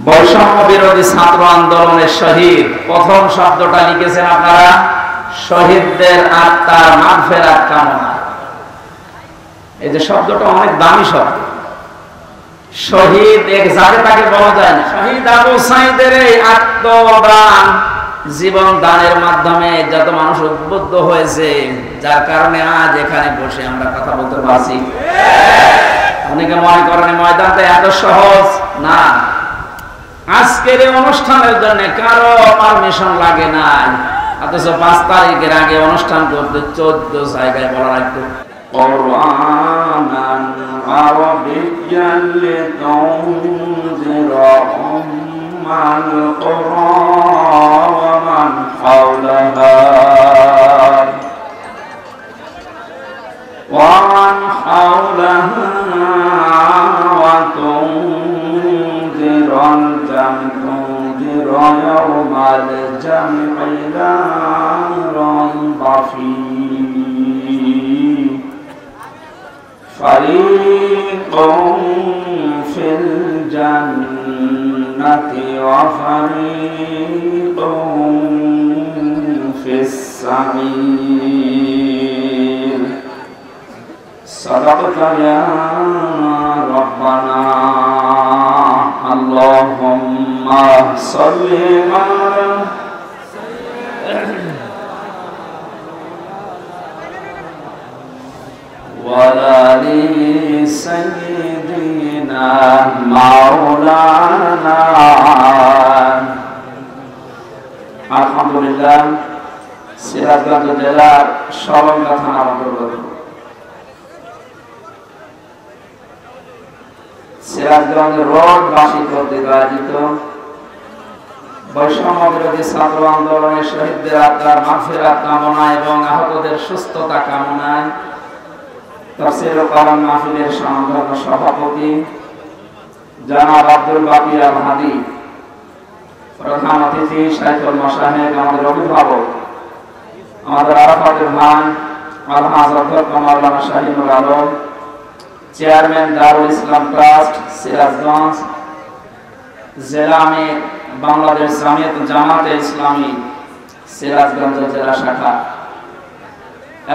বৈষম্য বিরোধী ছাত্র আন্দোলনের শহীদ, প্রথম শব্দটা লিখেছেন আপনারা শহীদদের আত্মার মাগফিরাত কামনা। এই যে শব্দটা অনেক দামি শব্দ। শহীদ এক যাকে তাকে বলা যায় না। শহীদ আবু সাঈদের এই আত্মদান, জীবন দানের মাধ্যমে যত মানুষ উদ্বুদ্ধ হয়েছে, যার কারণে আজ এখানে বসে আমরা কথা বলতে পারছি। অনেকে মনে করেন ময়দানটা এত সহজ না। আজকের এই অনুষ্ঠানের জন্য কারো পারমিশন লাগে না, অথচ 5 তারিখের আগে অনুষ্ঠান করতে 14 জায়গায় বলা লাগতো। قرآنا عربيا لتنذر أم القرى ومن حولها وتنذر يوم الجمع لا ريب فيه فريق في الجنة وفريق في السعير صدقت يا ربنا اللهم صل على وآل سيدنا مولانا। আলহামদুলিল্লাহ, সিরাজগঞ্জ জেলার সলঙ্গা থানার অন্তর্গত সিরাজগঞ্জ রোডবাসী কর্তৃক আয়োজিত বৈষম্য বিরোধী ছাত্র আন্দোলনের শহীদদের আত্মার মাগফিরাত কামনা এবং আহতদের সুস্থতা কামনায় তাফসীর ও কোরআন মাহফিলের সম্মানিত সভাপতি জনাব আব্দুল বাকি আল হাদি, প্রধান অতিথি শাইখুল মাশায়েখ, আমাদের অভিভাবক, আমাদের আরাফাতের ভাই আলহাজ অধ্যক্ষ মাওলানা শাহিনুল আলম, চেয়ারম্যান দারুল ইসলাম ট্রাস্ট সিরাজগঞ্জ, জেলা আমির বাংলাদেশ জামাতে ইসলামী সিরাজগঞ্জ জেলা শাখা,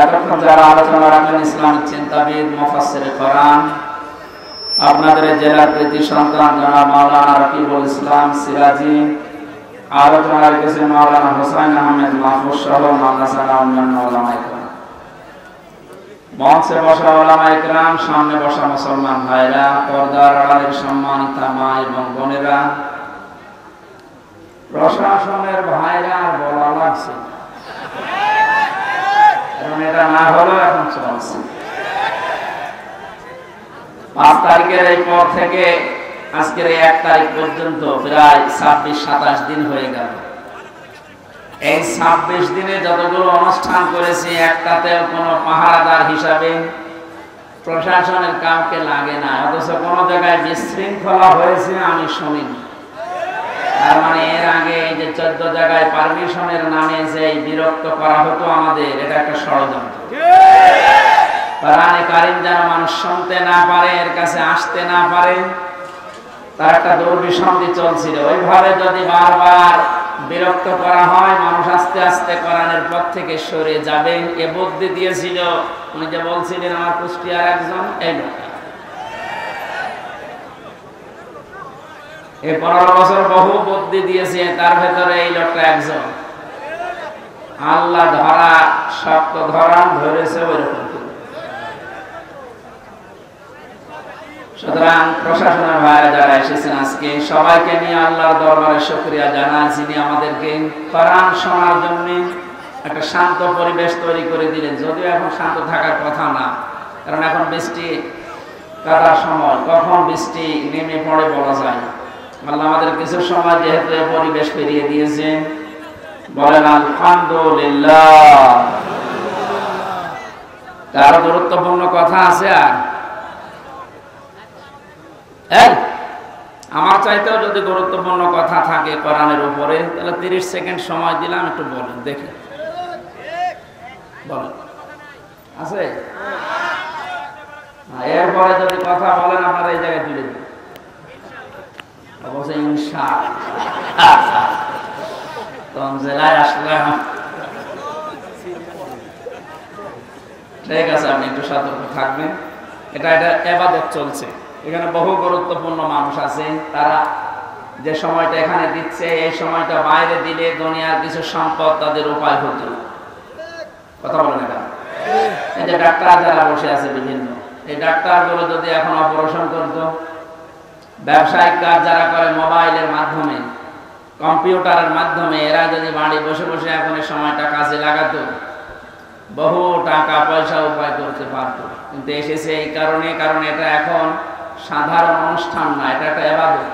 এতক্ষণ যারা আলোচনা রাখলেন ইসলামিক চিন্তাবিদ মুফাসসিরে কোরআন, আপনাদের জেলার কৃতি সন্তান জনাব মাওলানা রাকিবুল ইসলাম সিরাজি, আলোচনা রেখেছেন মাওলানা হোসাইন আহমেদ মাহফুজ সহ মাদ্রাসার অন্যান্য উলামা ইকরাম, মঞ্চে বসা উলামা ইকরাম, সামনে বসা মুসলমান ভাইরা, পর্দার আড়ালের সম্মানিত মা এবং বোনেরা, প্রশাসনের ভাইরা, বলা লাগছে এটা না হলেও এখন চলছে। 5 তারিখের এই পর থেকে আজকের এই 1 তারিখ পর্যন্ত প্রায় 26-27 দিন হয়ে গেল। এই 26 দিনে যতগুলো অনুষ্ঠান করেছি, একটাতেও কোনো পাহারাদার হিসাবে প্রশাসনের কাউকে লাগে না, অথচ কোনো জায়গায় বিশৃঙ্খলা হয়েছে আমি শুনিনি। তার মানে এর আগে এই যে 14 জায়গায় পারমিশনের নামে যে বিরক্ত করা হতো আমাদের, এটা একটা ষড়যন্ত্র। কোরআনে কারীম যেন মানুষ শুনতে না পারে, এর কাছে আসতে না পারে, তার একটা দুর্বিসন্ধি চলছিল। ওইভাবে যদি বারবার বিরক্ত করা হয়, মানুষ আস্তে আস্তে কোরআনের পথ থেকে সরে যাবে, এ বুদ্ধি দিয়েছিল উনি যে বলছিলেন আমার কুষ্টিয়ার একজন, এই লোকটা। এই 15 বছর বহু বুদ্ধি দিয়েছে, তার ভেতরে এই লোকটা একজন। আল্লাহ ধরা শক্ত ধরান ধরেছে ওইরকম। সুতরাং প্রশাসনের ভাইরা যারা এসেছেন আজকে, সবাইকে নিয়ে আল্লাহর দরবারে শুকরিয়া জানাই, যিনি আমাদেরকে কোরআন শোনার জন্য একটা শান্ত পরিবেশ তৈরি করে দিলেন। যদিও এখন শান্ত থাকার কথা না, কারণ এখন বৃষ্টি কাটার সময়, কখন বৃষ্টি নেমে পড়ে বলা যায় না। আল্লাহ আমাদের কিছু সময় যেহেতু পরিবেশ ফিরিয়ে দিয়েছেন, বলেন আলহামদুলিল্লাহ। তার গুরুত্বপূর্ণ কথা আছে। আর আমার চাইতেও যদি গুরুত্বপূর্ণ কথা থাকে কোরআনের উপরে, তাহলে 30 সেকেন্ড সময় দিলাম, একটু বলেন দেখি। বলেন আছে? এরপরে যদি কথা বলেন আপনারা এই জায়গায় তুলে দিন। অবশ্যই ইনশাআল্লাহ। তখন জেলায় আসলাম, ঠিক আছে আপনি একটু সতর্ক থাকবেন, এটা ইবাদত চলছে, এখানে বহু গুরুত্বপূর্ণ মানুষ আছে, তারা যে সময়টা এখানে দিচ্ছে এই সময়টা বাইরে দিলে দুনিয়ার কিছু সম্পদ তাদের উপায় হতো। কথা বলেন এটা। এই যে ডাক্তার যারা বসে আছে বিভিন্ন, এই ডাক্তারগুলো যদি এখন অপারেশন করতো, ব্যবসায়িক কাজ যারা করে মোবাইলের মাধ্যমে, কম্পিউটারের মাধ্যমে, এরা যদি বাড়ি বসে বসে এখন এই সময়টা কাজে লাগাতো, বহু টাকা পয়সা উপায় করতে পারতো। কিন্তু এসেছে এই কারণে, কারণ এটা এখন সাধারণ অনুষ্ঠান না, এটা একটা ইবাদত।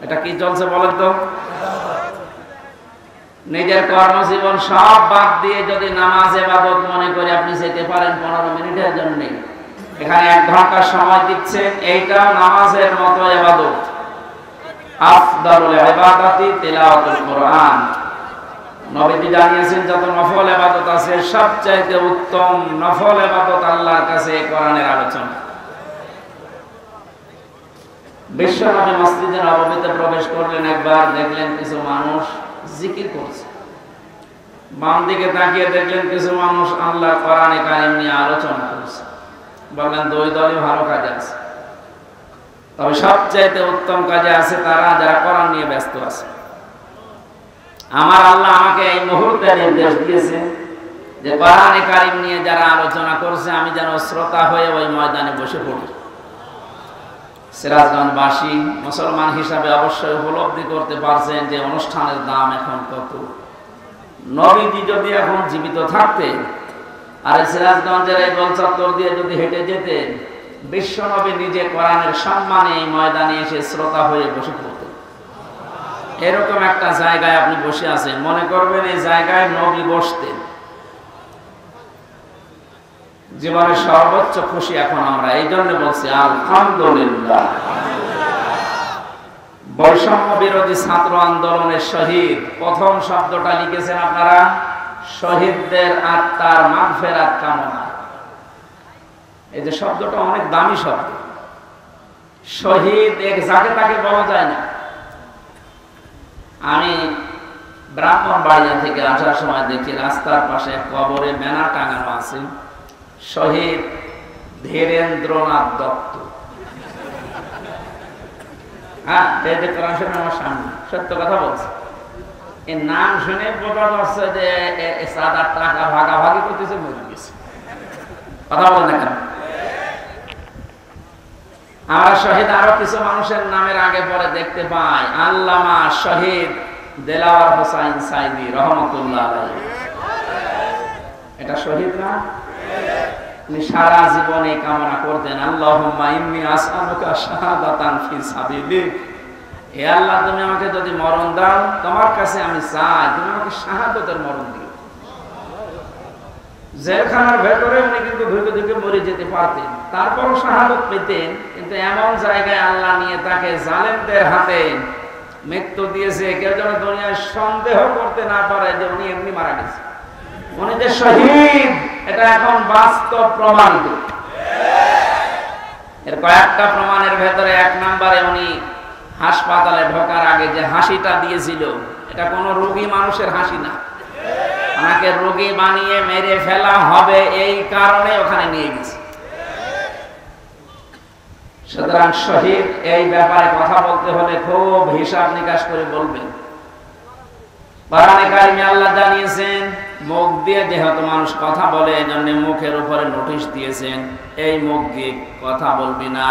এটা কি চলছে বলেন তো? নিজের কর্মজীবন সব বাদ দিয়ে যদি নামাজ ইবাদত মনে করে আপনি যেতে পারেন 15 মিনিটের জন্য, এখানে 1 ঘন্টা সময় দিচ্ছেন, এইটাও নামাজের মতো ইবাদত। আফদালুল ইবাদাতি তিলাওয়াতুল কোরআন। নবীজি জানিয়েছেন যত নফল ইবাদত আছে সবচাইতে উত্তম নফল ইবাদত আল্লাহর কাছে কোরআনের আলোচনা। বিশ্বনবী মসজিদে নববীতে প্রবেশ করলেন, একবার দেখলেন কিছু মানুষ জিকির করছে, বাম দিকে তাকিয়ে দেখলেন কিছু মানুষ আল্লাহর কোরআনে কারীম নিয়ে আলোচনা করছে। বললেন দুই দলই ভালো কাজে আছে, তবে সবচাইতে উত্তম কাজে আছে তারা যারা কোরআন নিয়ে ব্যস্ত আছে। আমার আল্লাহ আমাকে এই মুহূর্তে নির্দেশ দিয়েছে যে কোরআনে কারীম নিয়ে যারা আলোচনা করছে আমি যেন শ্রোতা হয়ে ওই ময়দানে বসে পড়ি। সিরাজগঞ্জবাসী মুসলমান হিসাবে অবশ্যই উপলব্ধি করতে পারছেন যে অনুষ্ঠানের দাম এখন কত। নবীজি যদি এখন জীবিত থাকতেন আর সিরাজগঞ্জের এই গোল চত্বর দিয়ে যদি হেঁটে যেতেন, বিশ্বনবী নিজে কোরআনের সম্মানে এই ময়দানে এসে শ্রোতা হয়ে বসে পড়তেন। এরকম একটা জায়গায় আপনি বসে আছেন, মনে করবেন এই জায়গায় নবী বসতেন। জীবনের সর্বোচ্চ খুশি এখন আমরা, এই জন্য বলছি আলহামদুলিল্লাহ। বৈষম্য বিরোধী ছাত্র আন্দোলনের শহীদ, প্রথম শব্দটা লিখেছেন আপনারা, শহীদদের আত্মার মাগফিরাত কামনা। এই যে শব্দটা অনেক দামি শব্দ। শহীদ এক যাকে তাকে বলা যায় না। আমি ব্রাহ্মণবাড়িয়া থেকে আসার সময় দেখি রাস্তার পাশে কবরে ব্যানার টাঙানো আছে, শহীদ ধীরেন্দ্রনাথ দত্ত। হ্যাঁ, আমার সামনে সত্য কথা বলছে। এই নাম শুনে বোঝা যাচ্ছে যে সাদা টাকা ভাগাভাগি করতেছে, মরে গেছে। কথা বলেন না কেন? আমরা শহীদ আরো কিছু মানুষের নামের আগে পরে দেখতে পাই। আল্লামা শহীদ দেলাওয়ার হোসাইন সাইদি রহমতুল্লাহ আলাইহি, এটা শহীদ না? তিনি সারা জীবনে কামনা করতেন, আল্লাহুম্মা ইন্নী আসআলুকা শাহাদাতান ফি সাবিলিক। হে আল্লাহ, তুমি আমাকে যদি মরণ দাও, তোমার কাছে আমি চাই তুমি আমাকে শাহাদাতের মরণ দিও। জেলখানার ভেতরে উনি কিন্তু ধুকে ধুকে মরে যেতে পারতেন, তারপরও শাহাদত পেতেন। কিন্তু এমন জায়গায় আল্লাহ নিয়ে তাকে জালেমদের হাতে মৃত্যু দিয়েছে, কেউ যেন দুনিয়ায় সন্দেহ করতে না পারে যে উনি এমনি মারা গেছে। উনি যে শহীদ এটা এখন বাস্তব প্রমাণিত। এর কয়েকটা প্রমাণের ভেতরে 1 নম্বরে উনি হাসপাতালে ঢোকার আগে যে হাসিটা দিয়েছিল, এটা কোনো রোগী মানুষের হাসি না। ওনাকে রোগী বানিয়ে মেরে ফেলা হবে এই কারণে ওখানে নিয়ে গেছে। সুতরাং শহীদ এই ব্যাপারে কথা বলতে হলে খুব হিসাব নিকাশ করে বলবেন। কোরআনে কারিমে আল্লাহ জানিয়েছেন, মুখ দিয়ে যেহেতু মানুষ কথা বলে এজন্য মুখের উপরে নোটিশ দিয়েছেন, এই মুখ দিয়ে কথা বলবি না।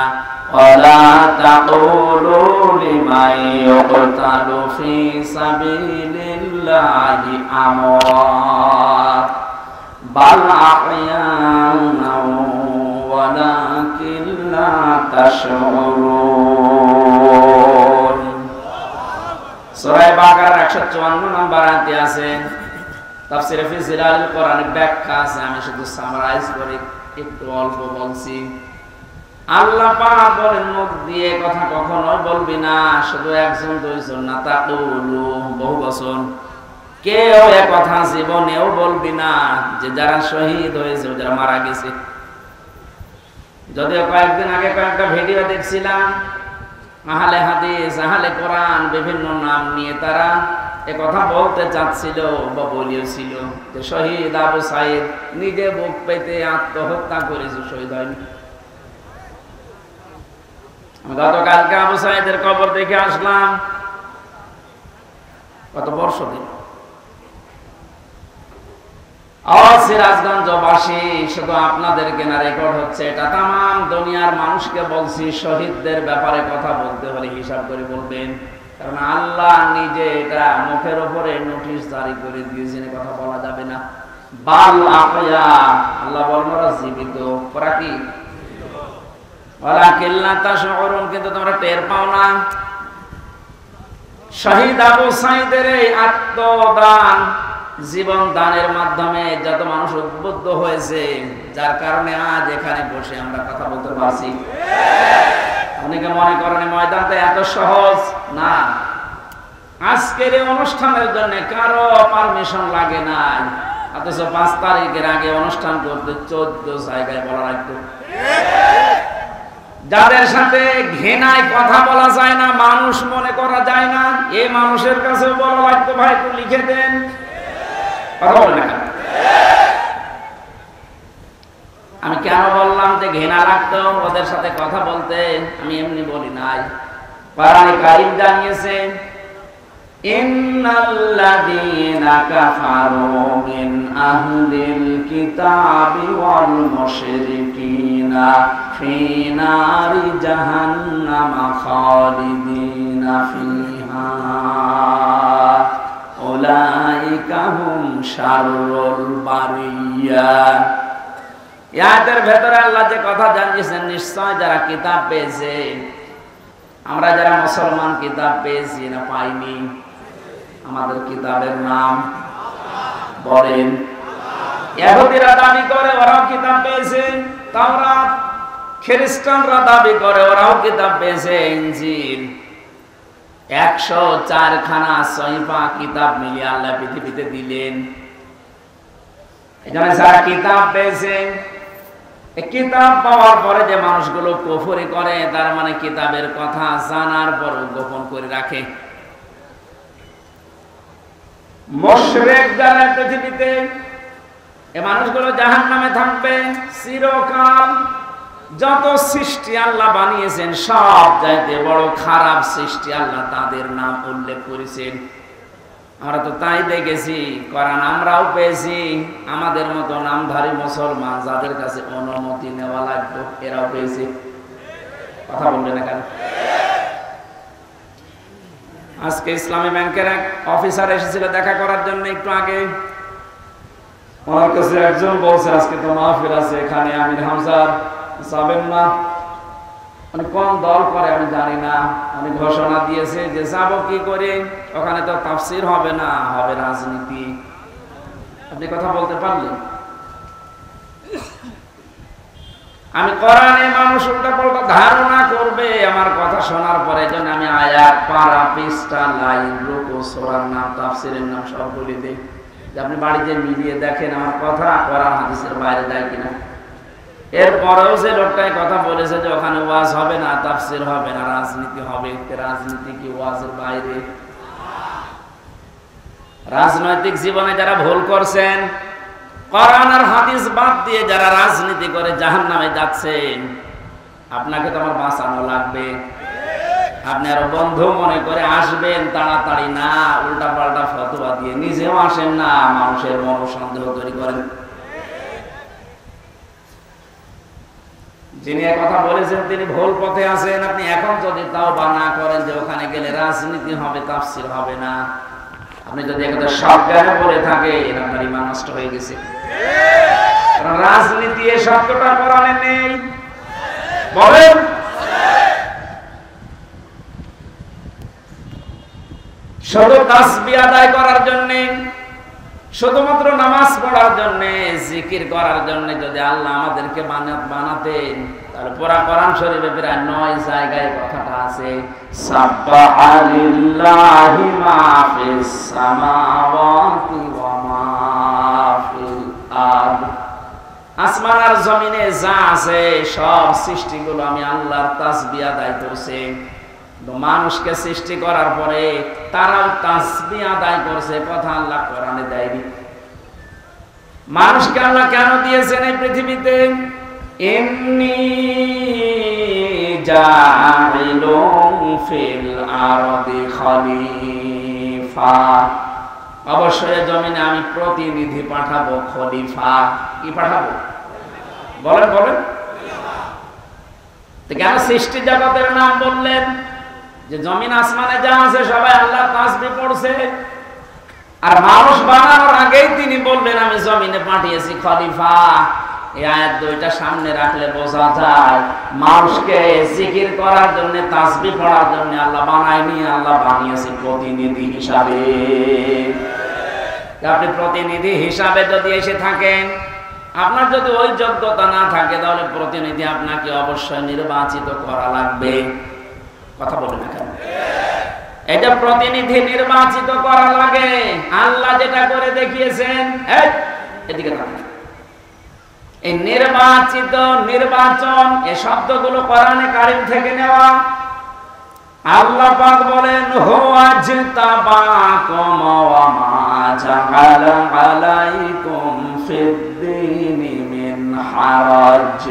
ওয়ালা তাকুলু লিমান ইউকতালু ফি সাবিলিল্লাহি আমওয়াত বাল আহইয়াউ ওয়ালাকিন লা তাশউরুন। সূরা বাকারার 154 নম্বর আয়াতে আছে, তাফসীরে ফি জিলালিল কোরআনের ব্যাখ্যা আছে, আমি শুধু সামারাইজ করে একটু অল্প বলছি। আল্লাহ পাক বলেন মুখ দিয়ে কথা কখনো বলবি না, শুধু একজন দুইজন না, তাকুলু বহু বচন। কেউ এ কথা জীবনেও বলবি না যে যারা শহীদ হয়েছে, যারা মারা গেছে। যদিও কয়েকদিন আগে কয়েকটা ভিডিও দেখছিলাম, আহলে হাদিস, আহলে কোরআন বিভিন্ন নাম নিয়ে তারা কথা বলতে চাচ্ছিল বা বলিয়েছিল যে শহীদ আবু সাইদ নিজে বুক পেতে আত্মহত্যা করেছে, শহীদ হয়নি। গতকালকে আবু সাইদের কবর দেখে আসলাম, কত বর্ষ দিন। সিরাজগঞ্জবাসী, শুধু আপনাদেরকে না রেকর্ড হচ্ছে, এটা তাম দুনিয়ার মানুষকে বলছি, শহীদদের ব্যাপারে কথা বলতে হলে হিসাব করে বলবেন, কারণ আল্লাহ নিজে এটা মুখের উপরে নোটিশ জারি করে দিয়েছেন, কথা বলা যাবে না। বাল আহয়া, আল্লাহ বলেন ওরা জীবিত, ওরা কি ওয়ালাকিল্লা তাশউরুন, কিন্তু তোমরা টের পাও না। শহীদ আবু সাইদের এই আত্মদান, জীবন দানের মাধ্যমে যত মানুষ উদ্বুদ্ধ হয়েছে, যার কারণে আজ এখানে বসে আমরা কথা বলতে পারছি। অনেকে মনে করেন ময়দানটা এত সহজ না। আজকের এই অনুষ্ঠানের জন্য কারো পারমিশন লাগে নাই, অথচ 5 তারিখের আগে অনুষ্ঠান করতে 14 জায়গায় বলা লাগতো। যাদের সাথে ঘৃণায় কথা বলা যায় না, মানুষ মনে করা যায় না, এই মানুষের কাছে বলা লাগতো ভাই একটু লিখে দেন, কথা বলে না। আমি কেন বললাম যে ঘৃণা লাগতো ওদের সাথে কথা বলতে, আমি এমনি বলি নাই। কোরআনে কারীম জানিয়েছে ইন্নাল্লাযীনা কাফারু মিন আহলিল কিতাবি ওয়াল মুশরিকিনা ফি নারি জাহান্নামা খালিদিনা ফিহা উলাইকা হুম শাররুল বারিয়া। ইয়াদের ভেতরে আল্লাহ যে কথা জানিয়েছেন, নিশ্চয় যারা কিতাব পেয়েছে, আমরা যারা মুসলমান কিতাব পেয়েছি না পাইনি, আমাদের কিতাবের নাম বলেন। ইহুদিরা দাবি করে ওরাও কিতাব পেয়েছে তাওরাত, খ্রিস্টানরা দাবি করে ওরাও কিতাব পেয়েছে ইনজিল। 104 খানা সহিফা কিতাব মিলিয়ে আল্লাহ পৃথিবীতে দিলেন। এখানে যারা কিতাব পেয়েছে, কিতাব পাওয়ার পরে যে মানুষগুলো কুফরি করে, তার মানে কিতাবের কথা জানার পর গোপন করে রাখে। মুশরিক যারা পৃথিবীতে, এই মানুষগুলো জাহান্নামে থাকবে চিরকাল। যত সৃষ্টি আল্লাহ বানিয়েছেন সব চাইতে বড় খারাপ সৃষ্টি আল্লাহ তাদের নাম উল্লেখ করেছেন। আমরা তো তাই দেখেছি, কোরআন আমরাও পেয়েছি, আমাদের মতো নামধারী মুসলমান যাদের কাছে অনুমতি নেওয়া লাগতো এরাও পেয়েছে। কথা বলবে না কেন? আজকে ইসলামী ব্যাংকের এক অফিসার এসেছিল দেখা করার জন্য একটু আগে। আমার কাছে একজন বলছে আজকে তো মাহফিল আছে এখানে, আমির হামজা যাবেন না? মানে কোন দল করে আমি জানি না, আমি ঘোষণা দিয়েছে যে যাবো কি করে, ওখানে তো তাফসীর হবে না, হবে রাজনীতি। আপনি কথা বলতে পারলেন? আমি কোরআনে মানুষ উল্টা পাল্টা ধারণা করবে আমার কথা শোনার পরে, জন্য আমি আয়াত, পারা, পৃষ্ঠা, লাইন, রুকু, সূরার নাম, তাফসীরের নাম সব বলে দেই, যে আপনি বাড়িতে মিলিয়ে দেখেন আমার কথা কোরআন হাদিসের বাইরে যায় কিনা। এরপরেও যে লোকটাই কথা বলেছে যে ওখানে ওয়াজ হবে না, তাফসীর হবে না, রাজনীতি হবে, রাজনীতি কি ওয়াজের বাইরে? রাজনৈতিক জীবনে যারা ভুল করছেন, কোরআন আর হাদিস বাদ দিয়ে যারা রাজনীতি করে জাহান্নামে যাচ্ছেন, আপনাকে তো আমার বাঁচানো লাগবে। আপনি আরো বন্ধু মনে করে আসবেন তাড়াতাড়ি না, উল্টা পাল্টা ফতোয়া দিয়ে নিজেও আসেন না, মানুষের মন সন্দেহ তৈরি করেন। যিনি কথা বলেছেন তিনি ভুল পথে আছেন। আপনি এখন যদি তাওবা না করেন যে ওখানে গেলে রাজনীতি হবে, তাফসীর হবে না, আপনি যদি একথা সজ্ঞানে বলে থাকেন, আপনার ঈমান নষ্ট হয়ে গেছে। কারণ রাজনীতি এই শব্দটা কোরআনে নেই। বলেন শুধু তাসবিহ আদায় করার জন্য, শুধুমাত্র নামাজ পড়ার জন্য, জিকির করার জন্য যদি আল্লাহ আমাদেরকে বানাতেন, তাহলে পুরা কোরআন শরীফে প্রায় 9 জায়গায় কথাটা আছে, সাব্বাহা লিল্লাহি মা ফিস সামাওয়াতি ওয়া মা ফিল আরদ। আসমান আর জমিনে যা আছে সব সৃষ্টিগুলো আমি আল্লাহর তাসবিহ আদায় করছে। মানুষকে সৃষ্টি করার পরে তারাও তাসবিহ আদায় করছে, কথা আল্লাহ কোরআনে দেয়নি। মানুষকে আল্লাহ কেন দিয়েছেন এই পৃথিবীতে? ইন্নী জাইলুন ফিল আরদি খলিফা, অবশ্যই জমিনে আমি প্রতিনিধি পাঠাবো, খলিফা। কি পাঠাবো? বলেন বলেন। কেন সৃষ্টি জগতের নাম বললেন? যে জমিন আসমানে যা আছে সবাই আল্লাহ তাসবিহ পড়ছে, আর মানুষ বানানোর আগেই তিনি বললেন আমি জমিনে পাঠিয়েছি খলিফা। এই আয়াত দুইটা সামনে রাখলে বোঝা যায় মানুষকে জিকির করার জন্য, তাসবিহ পড়ার জন্য আল্লাহ বানায়নি, আল্লাহ বানিয়েছে প্রতিনিধি হিসাবে। আপনি প্রতিনিধি হিসাবে যদি এসে থাকেন, আপনার যদি ওই যোগ্যতা না থাকে, তাহলে প্রতিনিধি আপনাকে অবশ্যই নির্বাচিত করা লাগবে। কথা বলেন না কেন? এটা প্রতিনিধি নির্বাচিত করা লাগে। আল্লাহ যেটা করে দেখিয়েছেন, এদিকে তাকান। এই নির্বাচিত, নির্বাচন, এই শব্দগুলো কোরআনে কারীম থেকে নেওয়া। আল্লাহ পাক বলেন হুয়া জিতাবাকুম ওয়া মা জাআলা আলাইকুম ফিদ-দীনি মিন হারাজ।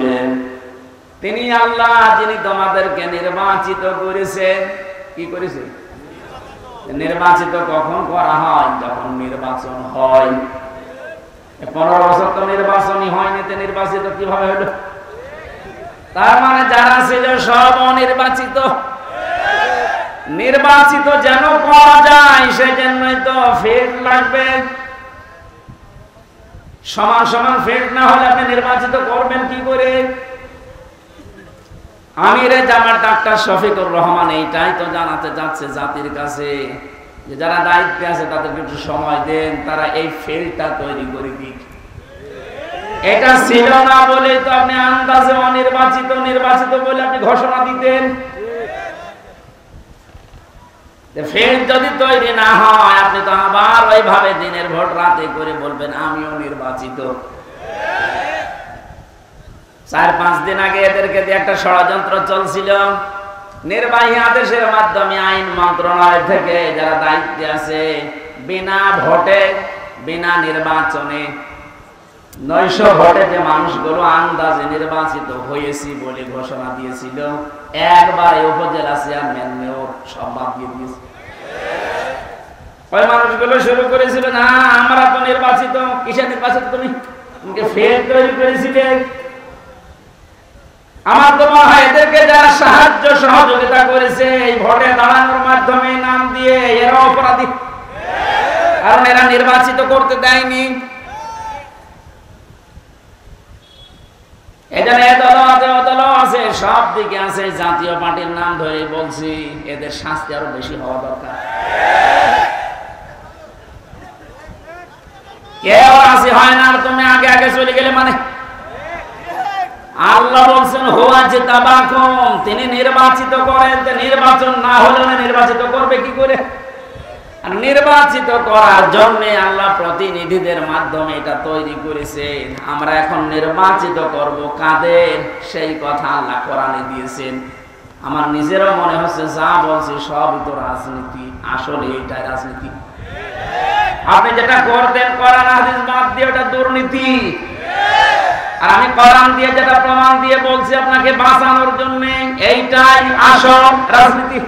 তিনি আল্লাহ যিনি তোমাদেরকে নির্বাচিত করেছেন। কি করেছেন? নির্বাচিত কখন করা হয়? যখন নির্বাচন হয়। 15 বছর তো নির্বাচনই হয়নি, তো নির্বাচিত কিভাবে হলো? তার মানে যারা ছিল সব অনির্বাচিত। নির্বাচিত যেন করা যায় সেজন্যই তো ফেট লাগবে। সমান সমান ফেট না হলে আপনি নির্বাচিত করবেন কি করে? আমিরে জামাত ডাক্তার শফিকুর রহমান এইটাই তো জানাতে যাচ্ছে জাতির কাছে, যে যারা দায়িত্বে আছে তাদেরকে একটু সময় দেন, তারা এই ফেলটা তৈরি করে দিক। এটা ছিল না বলে তো আপনি আন্দাজে অনির্বাচিত, নির্বাচিত বলে আপনি ঘোষণা দিতেন। ফেল যদি তৈরি না হয়, আপনি তো আবার ওইভাবে দিনের ভোট রাতে করে বলবেন আমিও নির্বাচিত। 4-5 দিন আগে এদেরকে দিয়ে একটা ষড়যন্ত্র চলছিল। নির্বাহী আদেশের মাধ্যমে আইন মন্ত্রণালয় থেকে যারা দায়িত্বে আছে, বিনা ভোটে, বিনা নির্বাচনে 900 ভোটে যে মানুষগুলো আন্দাজে নির্বাচিত হয়েছি বলে ঘোষণা দিয়েছিল, একবারে উপজেলা চেয়ারম্যান, মেয়র সব বাদ দিয়ে দিয়েছে। ওই মানুষগুলো শুরু করেছিল, না আমরা তো নির্বাচিত। কিসে নির্বাচিত? তুমি ফেক তৈরি করেছিলে। আমার তো মনে হয় এদেরকে যারা সাহায্য সহযোগিতা করেছে এই ভোটে দাঁড়ানোর মাধ্যমে নাম দিয়ে, এরা অপরাধী, কারণ এরা নির্বাচিত করতে দেয়নি। এখানে এদল আছে, অদল আছে, সব দিকে আছে। জাতীয় পার্টির নাম ধরে বলছি, এদের শাস্তি আরো বেশি হওয়া দরকার। কেউ রাজি হয় না, আর তুমি আগে আগে চলে গেলে মানে। আল্লাহ বলছেন হুয়া জিতাবাকুম, তিনি নির্বাচিত করেন। নির্বাচন না হলে নির্বাচিত করবে কি করে? আর নির্বাচিত করার জন্য আল্লাহ প্রতিনিধিদের মাধ্যমে এটা তৈরি করেছেন। আমরা এখন নির্বাচিত করব কাদের, সেই কথা আল্লাহ কোরআনে দিয়েছেন। আমার নিজেরও মনে হচ্ছে যা বলছি সবই তো রাজনীতি। আসলে এটা রাজনীতি। আপনি যেটা করতেন কোরআন হাদিস বাদ দিয়ে, ওটা দুর্নীতি। আর আমি কোরআন দিয়ে যেটা প্রমাণ দিয়ে বলছি আপনাকে বাঁচানোর জন্য, এইটাই আসল রাজনীতি।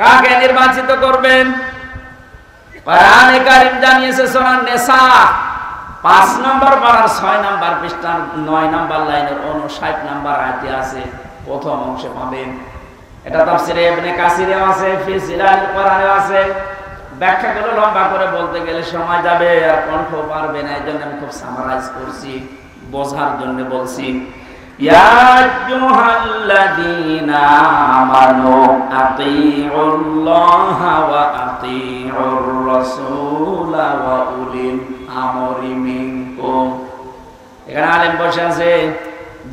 কাকে নির্বাচিত করবেন? কোরআনে কারীম জানিয়েছে সূরা নিসা 5 নম্বর পারার 6 নম্বর পৃষ্ঠার 9 নম্বর লাইনের 59 নম্বর আয়াতে আছে, প্রথম অংশে পাবেন। এটা তাফসীরে ইবনে কাসিরে আছে, ফি জিলাল কোরআনে আছে। ব্যাখ্যাগুলো লম্বা করে বলতে গেলে সময় যাবে, আর কণ্ঠ পারবে না। এজন্য আমি খুব সামারাইজ করছি, বোঝার জন্য বলছি। ইয়া আইয়ুহাল্লাযীনা আমানু আতিউল্লাহা ওয়া আতিউর রাসূলা ওয়া উলিল আমরি মিনকুম। এখানে আলেম বসে আছে,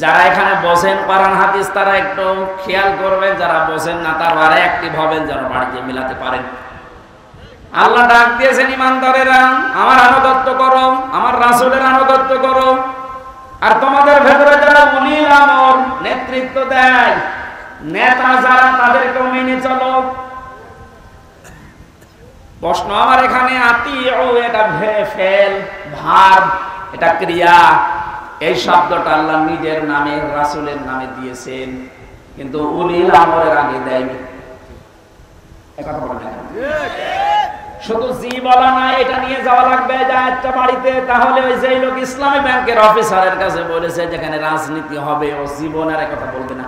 যারা এখানে বসেন কোরআন হাদিস তারা একটু খেয়াল করবেন, যারা বসেন না তারা অ্যাক্টিভ হবেন, যেন বাড়িতে মিলাতে পারেন। আল্লাহ ডাক দিয়েছেন ইমানদারেরা, আমার আনুগত্য করো, আমার রাসূলের আনুগত্য করো। আর তোমাদের ভেতরে যারা উলিল আমর, নেতৃত্ব দেয়, নেতা যারা তাদেরকেও মেনে চলো। প্রশ্ন আমার এখানে, আতিউ এটা ফেল, ভার্ব, এটা ক্রিয়া। এই শব্দটা আল্লাহ নিজের নামে, রাসূলের নামে দিয়েছেন, কিন্তু উলিল আমরের আগে দেয়নি। কথা বলেন না, শুধু জি বলা না, এটা নিয়ে যাওয়া লাগবে একটা বাড়িতে। তাহলে ওই যে লোক ইসলামী ব্যাংকের অফিসারের কাছে বলেছে যেখানে রাজনীতি হবে, ও জীবনের কথা বলবে না।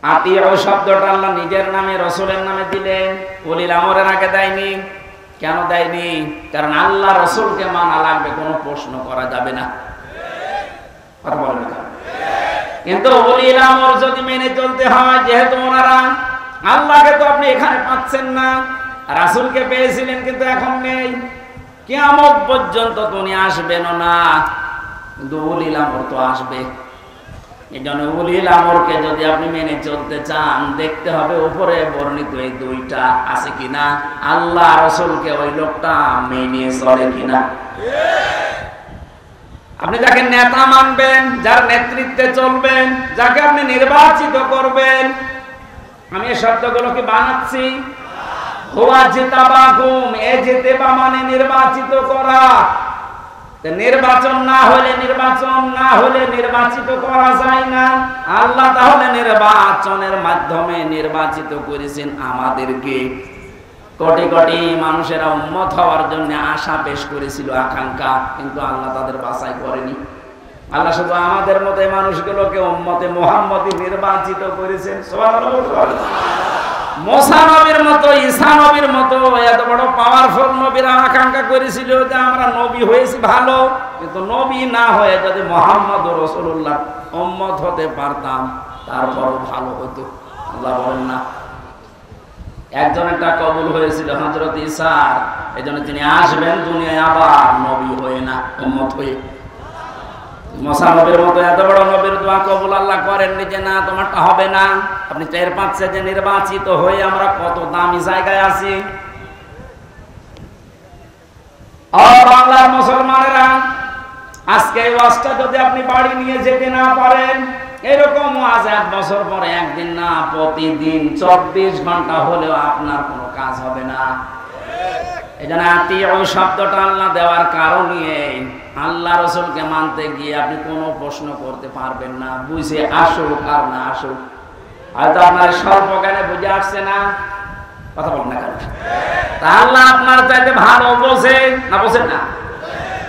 আতিউ শব্দটা আল্লাহ নিজের নামে, রাসূলের নামে দিলেন, উলিল আমরের আগে দেয়নি। কেন দেয়নি? কারণ আল্লাহ রাসূলকে মানা লাগবে, কোনো প্রশ্ন করা যাবে না। কথা বলেন না। কিন্তু উলিল আমর যদি মেনে চলতে হয়, যেহেতু ওনারা, আল্লাহকে তো আপনি এখানে পাচ্ছেন না, রাসূলকে পেয়েছিলেন কিন্তু এখন নেই, কিয়ামত পর্যন্ত উনি আসবেন না, কিন্তু উলিল আমর তো আসবে। এই জন্য উলিল আমরকে যদি আপনি মেনে চলতে চান, দেখতে হবে উপরে বর্ণিত এই দুইটা আছে কিনা, আল্লাহ রাসূলকে ওই লোকটা মেনে চলে কিনা। আপনি যাকে নেতা মানবেন, যার নেতৃত্বে চলবেন, যাকে আপনি নির্বাচিত করবেন, আমি এই শব্দগুলোকে বানাচ্ছি, হুয়া জিতাবাকুম, এ জিতেবা মানে নির্বাচিত করা। নির্বাচন না হলে, নির্বাচন না হলে নির্বাচিত করা যায় না। আল্লাহ তাহলে নির্বাচনের মাধ্যমে নির্বাচিত করেছেন আমাদেরকে। কোটি কোটি মানুষেরা উম্মত হওয়ার জন্য আশা পেশ করেছিল, আকাঙ্ক্ষা, কিন্তু আল্লাহ তাদের বাছাই করেনি। আল্লাহ শুধু আমাদের মতো মানুষগুলোকে উম্মতে মুহাম্মদী নির্বাচিত করেছেন। সুবহানাল্লাহ। মুসা নবীর মতো, ঈসা নবীর মতো এত বড় পাওয়ারফুল নবীরা আকাঙ্ক্ষা করেছিল যে আমরা নবী হয়েছি ভালো, কিন্তু নবী না হয়ে যদি মুহাম্মদ রাসূলুল্লাহ উম্মত হতে পারতাম তারপরও ভালো হতো। আল্লাহ বলেন না, একজনেরটা কবুল হয়েছিল হযরত ঈসা, এজন্য তিনি আসবেন দুনিয়ায় আবার নবী হয়ে না, উম্মত হয়ে। মুসা নবীর মতো এত বড় নবীর দোয়া কবুল আল্লাহ করেননি যে না তোমারটা হবে না। আপনি টের পাচ্ছেন যে নির্বাচিত হয়ে আমরা কত দামি জায়গায় আছি। বাংলার মুসলমানেরা, আজকে এই ওয়াজটা যদি আপনি বাড়ি নিয়ে যেতে না পারেন, এরকম ওয়াজ 1 বছর পরে একদিন না, প্রতিদিন 24 ঘন্টা হলেও আপনার কোনো কাজ হবে না। এজন্য আতিউ শব্দটা আল্লাহ দেওয়ার কারণে আল্লাহ রাসূলকে মানতে গিয়ে আপনি কোনো প্রশ্ন করতে পারবেন না, বুঝে আসুক আর না আসুক। হয়তো আপনার স্বল্প জ্ঞানে বুঝে আসছে না, কথা বলেন না কেন? আল্লাহ আপনার চাইতে ভালো বোঝে না, বোঝেন না?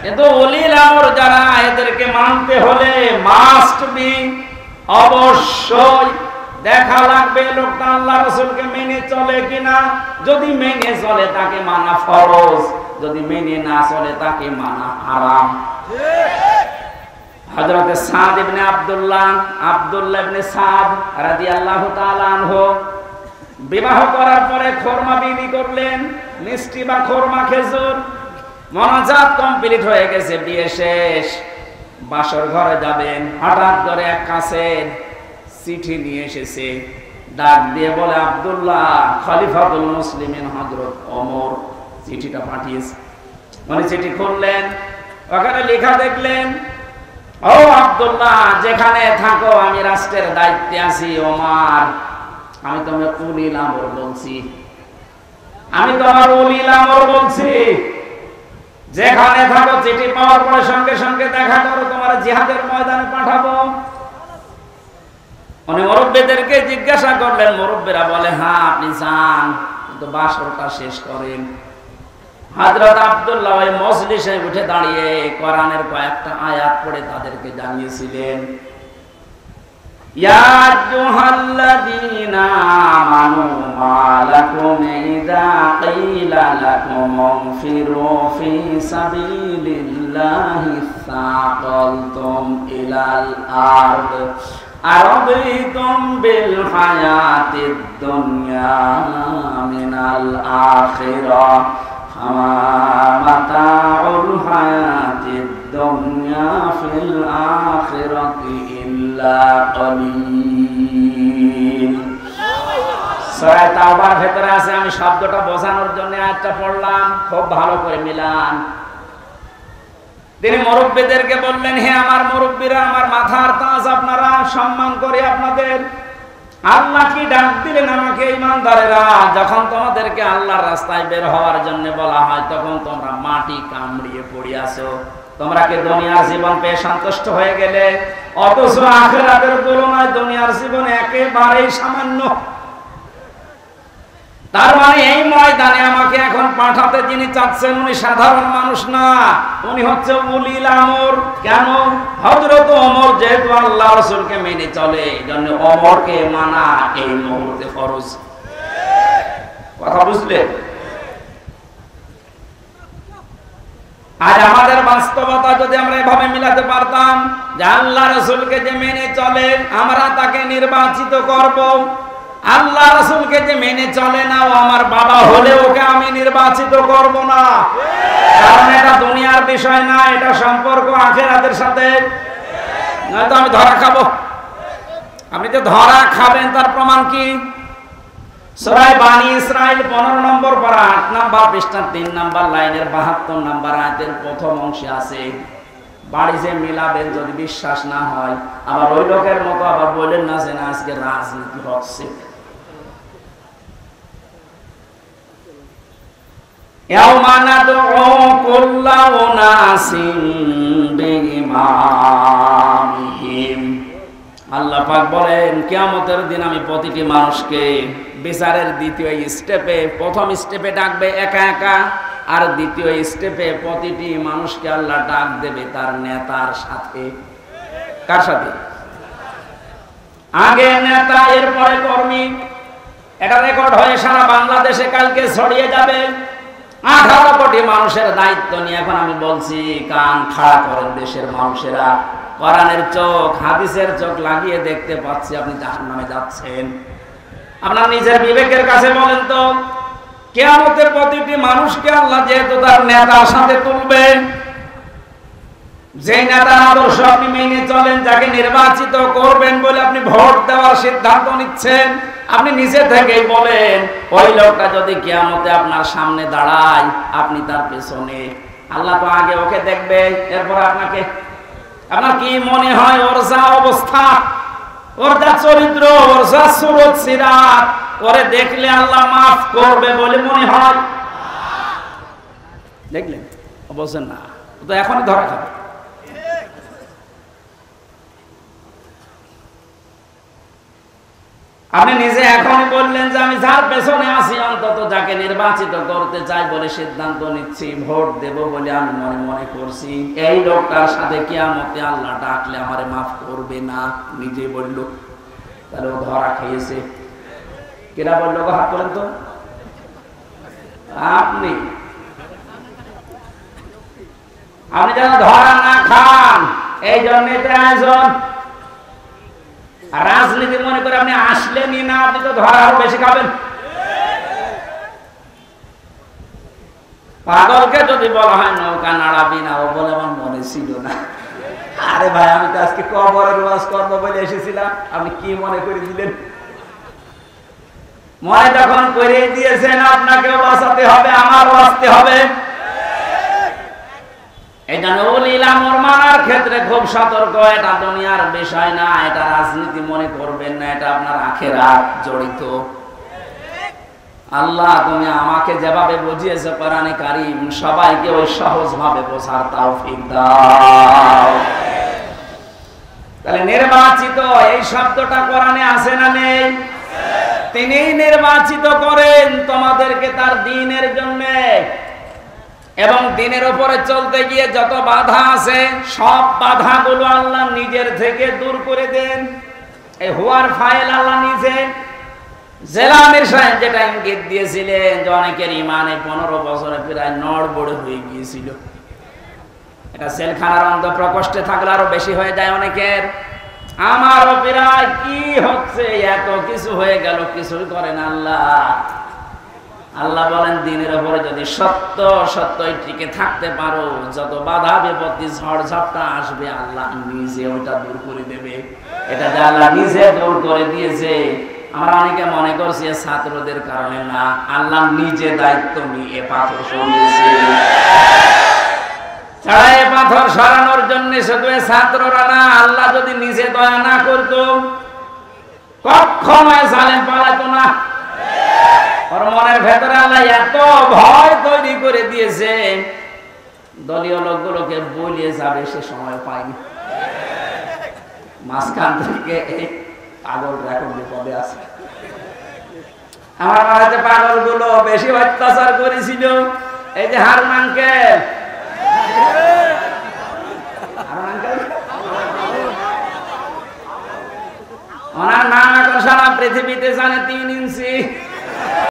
কিন্তু উলিল আমর যারা, এদেরকে মানতে হলে মাস্ট বি, অবশ্যই দেখা লাগবে লোকটা আল্লাহ রাসূলকে মেনে চলে কিনা। যদি মেনে চলে তাকে মানা ফরজ, যদি মেনে না চলে তাকে মানা হারাম। হযরত সাদ ইবনে আব্দুল্লাহ ইবনে সাদ রাদিয়াল্লাহু তাআলা আনহু বিবাহ করার পরে খরমা বিলি করলেন, মিষ্টি বা খরমা খেজুর। মোনাজাত কমপ্লিট হয়ে গেছে, বিয়ে শেষ, বাসর ঘরে যাবেন, হঠাৎ করে এক কাছের চিঠি নিয়ে এসেছে, ডাক দিয়ে বলে আব্দুল্লাহ খলিফাতুল মুসলিমিন হযরত ওমর চিঠিটা পাঠিয়েছে। মানে চিঠি খুললেন, ওখানে লেখা দেখলেন, ও আব্দুল্লাহ যেখানে থাকো আমি রাষ্ট্রের দায়িত্বে আছি, ওমর আমি তোমার উলিল আমর বলছি, আমি তোমার উলিল আমর বলছি, যেখানে থাকো চিঠি পাওয়ার পরে সঙ্গে সঙ্গে দেখা করো, তোমার জিহাদের ময়দানে পাঠাবো। উনি মুরব্বিদেরকে জিজ্ঞাসা করলেন, মুরব্বিরা বলে হ্যাঁ আপনি যান, কিন্তু বাসরটা শেষ করেন। হযরত আব্দুল্লাহ ওই মজলিসে উঠে দাঁড়িয়ে কোরআনের কয়েকটা আয়াত পড়ে তাদেরকে জানিয়েছিলেন, ইয়া আইয়ুহাল্লাযীনা আমানু মা লাকুম ইযা ক্বিলা লাকুম ইনফিরু ফী সাবিলিল্লাহি সাকালতুম ইলাল আরদ আরাদিতুম বিল হায়াতিদ দুনিয়া মিনাল আখিরাহ ফামা মাতাউল হায়াতিদ দুনিয়া ফিল আখিরাতি ইল্লা কলিল। সূরা তাওবার ভিতরে আছে, আমি শব্দটা বোঝানোর জন্য আয়াতটা পড়লাম, খুব ভালো করে মিলান। তিনি মুরব্বীদেরকে বললেন, হে আমার মুরব্বীরা, আমার মাথার তাজ আপনারা, সম্মান করে আপনাদের। আল্লাহ কি ডাক দিলেন আমাকে, ইমানদারেরা, যখন তোমাদেরকে আল্লাহর রাস্তায় বের হওয়ার জন্য বলা হয় তখন তোমরা মাটি কামড়িয়ে পড়ে আছো। তোমরা কি দুনিয়ার জীবন পেয়ে সন্তুষ্ট হয়ে গেলে? অথচ আখিরাতের তুলনায় দুনিয়ার জীবন একেবারেই সামান্য। তার মানে এই ময়দানে আমাকে এখন পাঠাতে যিনি চাচ্ছেন উনি সাধারণ মানুষ না, উনি হচ্ছে উলিল আমর। কেন? হযরত ওমর যেহেতু আল্লাহ রাসূলকে মেনে চলে, এইজন্য ওমরকে মানা এই মুহূর্তে ফরজ। কথা বুঝলে? আর আমাদের বাস্তবতা যদি আমরা এভাবে মিলাতে পারতাম যে আল্লাহ রাসূলকে যে মেনে চলে আমরা তাকে নির্বাচিত করব, আল্লাহ রাসূলকে যে মেনে চলে না ও আমার বাবা হলে ওকে আমি নির্বাচিত করব না। কারণ এটা দুনিয়ার বিষয় না, এটা সম্পর্ক আখিরাতের সাথে। নয়তো আমি ধরা খাবো। আপনি যে ধরা খাবেন তার প্রমাণ কি? সূরা বানী ইসরাঈল 15 নম্বর পারা 8 নম্বর পৃষ্ঠা 3 নম্বর লাইনের 72 নম্বর আয়াতের প্রথম অংশে আছে, বাড়ি যে মিলাবেন যদি বিশ্বাস না হয়, আবার ওই লোকের মতো আবার বলেন না যে না আজকে রাজনীতি হচ্ছে। ইয়াউমা নাদউ কুল্লা উনাসিন বিইমামিহিম। আল্লাহ পাক বলেন কিয়ামতের দিন আমি প্রতিটি মানুষকে বিচারের দ্বিতীয় স্টেপে, প্রথম স্টেপে ডাকবে একা একা, আর দ্বিতীয় স্টেপে প্রতিটি মানুষকে আল্লাহ ডাক দেবে তার নেতার সাথে। কার সাথে? আগে নেতা, এরপরে কর্মী। এটা রেকর্ড হয়ে সারা বাংলাদেশে কালকে ছড়িয়ে যাবে। 18 কোটি মানুষের দায়িত্ব নিয়ে এখন আমি বলছি, কান খাড়া করেন দেশের মানুষেরা। কোরআনের চোখ, হাদিসের চোখ লাগিয়ে দেখতে পাচ্ছি আপনি জাহান্নামে যাচ্ছেন। আপনার নিজের বিবেকের কাছে বলেন তো, কিয়ামতের প্রতিটি মানুষকে আল্লাহ যেহেতু তার নেতার সাথে তুলবে, যে নেতার আদর্শ আপনি মেনে চলেন, যাকে নির্বাচিত করবেন বলে আপনি ভোট দেওয়ার সিদ্ধান্ত নিচ্ছেন, আপনি নিজে থেকেই বলেন ওই লোকটা যদি কিয়ামতে আপনার সামনে দাঁড়ায় আপনি তার পেছনে। আল্লাহ তো আগে ওকে দেখবে, এরপর আপনাকে। আপনার কি মনে হয় ওর যা অবস্থা, ওর যা চরিত্র, ওর যা সুরত সিরাত, ওরে দেখলে আল্লাহ মাফ করবে বলে মনে হয়? দেখলেন? অবশ্যই না, তো এখনই ধরা খাবে। আপনি নিজে এখনই বললেন যে আমি যার পেছনে আছি, অন্তত যাকে নির্বাচিত করতে চাই বলে সিদ্ধান্ত নিচ্ছি, ভোট দেব বলে আমি মনে মনে করছি, এই লোকটার সাথে কিয়ামতে আল্লাহ ডাকলে আমারে মাফ করবে না, নিজে বলল। তাহলে ও ধরা খেয়েছে। কেনা বলল? হাত করেন তো। আপনি আপনি যেন ধরা না খান, এই জন্যই তো আয়োজন। রাজনীতি মনে করে আপনি আসলেনই না, আপনি তো ধরা আরো বেশি খাবেন। পাগলকে যদি বলা হয় নৌকা নাড়াবি না, ও বলে আমার মনে ছিল না। আরে ভাই, আমি তো আজকে কবরের ওয়াজ করবো বলে এসেছিলাম, আপনি কি মনে করে দিলেন? মনে যখন করে দিয়েছেন আপনাকেও বাঁচাতে হবে, আমারও বাঁচতে হবে। এই জন্য উলিল আমর মানার ক্ষেত্রে খুব সতর্ক। এটা দুনিয়ার বিষয় না, এটা রাজনীতি মনে করবেন না, এটা আপনার আখিরাত জড়িত। আল্লাহ তুমি আমাকে যেভাবে বুঝিয়েছো কোরআনে কারীম, সবাইকে ওই সহজ ভাবে বোঝার তৌফিক দাও। তাহলে নির্বাচিত এই শব্দটা কোরআনে আছে না নেই? তিনি নির্বাচিত করেন তোমাদেরকে তার দ্বীনের জন্য, এবং দ্বীনের উপরে চলতে গিয়ে যত বাধা আছে সব বাধাগুলো আল্লাহ নিজের থেকে দূর করে দেন। এই হুয়ার ফাইল আল্লাহ নিজে। জেলামির সাহেব যেটা ইঙ্গিত দিয়েছিলেন যে অনেকের ইমানে 15 বছরে প্রায় নড়বড়ে হয়ে গিয়েছিল, এটা সেলখানার অন্ত প্রকোষ্ঠে থাকলে আরো বেশি হয়ে যায় অনেকের। আমারও প্রায় কি হচ্ছে, এত কিছু হয়ে গেল, কিছুই করেন আল্লাহ। আল্লাহ বলেন দ্বীনের উপরে যদি সত্যই টিকে থাকতে পারো, যত বাধা বিপত্তি ঝড় ঝাপটা আসবে আল্লাহ নিজে ওইটা দূর করে দেবে। এটা যে আল্লাহ নিজে দূর করে দিয়েছে, আমরা অনেকে মনে করছি ছাত্রদের কারণে না, আল্লাহ নিজে দায়িত্ব নিয়ে পাথর সরিয়েছে। ছাড়াই পাথর সরানোর জন্য শুধু ছাত্ররা না, আল্লাহ যদি নিজে দয়া না করত কখনোই জালেম পালাতো না। ওর মনের ভেতরে আল্লাহ এত ভয় তৈরি করে দিয়েছে, দলীয় লোকগুলোকে বলিয়ে যাবে সে সময় পায়নি। মাঝখান থেকে পাগল এখন বিপদে আছে। আমার বাড়িতে পাগল গুলো বেশি অত্যাচার করেছিল এই যে হারুন আঙ্কেল। ওনার নাম এখন সারা পৃথিবীতে জানে 3 ইঞ্চি।